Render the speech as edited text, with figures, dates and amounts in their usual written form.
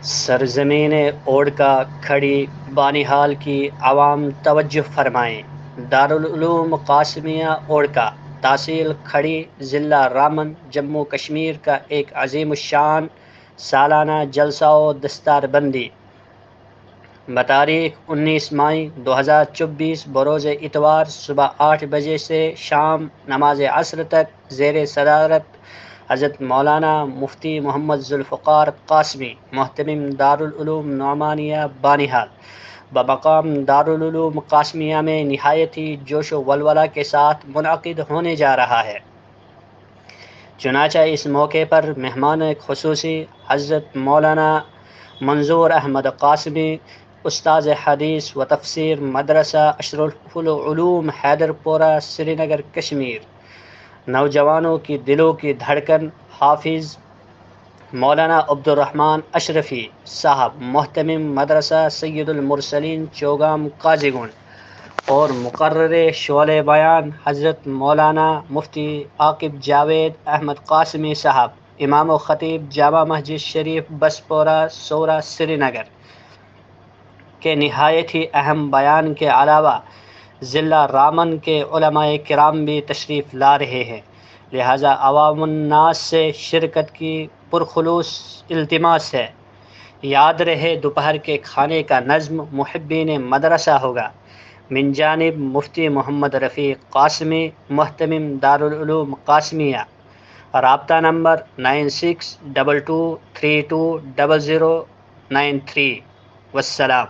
سرزمین اوڑکا کھڑی بانہال کی عوام توجہ فرمائیں۔ دارالعلوم قاسمیہ اوڑکا تحصیل کھڑی ضلع رامن جموں کشمیر کا ایک عظیم الشان سالانہ جلسہ و دستار بندی بتاریخ 19 مئی 2024 بروز اتوار صبح 8 بجے سے شام نماز عصر تک زیر صدارت حضرت مولانا مفتی محمد ذوالفقار قاسمی محتمم دارالعلوم نعمانیہ بانہال بمقام دارالعلوم قاسمیہ میں نہایت ہی جوش و ولولہ کے ساتھ منعقد ہونے جا رہا ہے۔ چنانچہ اس موقع پر مہمان خصوصی حضرت مولانا منظور احمد قاسمی استاذ حدیث و تفسیر مدرسہ اشرف العلوم حیدر پورہ سری نگر کشمیر، نوجوانوں کی دلوں کی دھڑکن حافظ مولانا عبدالرحمن اشرفی صاحب محتمم مدرسہ سید المرسلین چوگام قاضی گنڈ اور مقرر شعلۂ بیان حضرت مولانا مفتی عاقب جاوید احمد قاسمی صاحب امام و خطیب جامع مسجد شریف بسپورہ سورہ سری نگر کے نہایت ہی اہم بیان کے علاوہ ضلع رامن کے علماء کرام بھی تشریف لا رہے ہیں، لہذا عوام الناس سے شرکت کی پرخلوص التماس ہے۔ یاد رہے دوپہر کے کھانے کا نظم محبین مدرسہ ہوگا۔ من جانب مفتی محمد رفیق قاسمی محتمم دارالعلوم قاسمیہ۔ رابطہ نمبر 9622320093۔ والسلام۔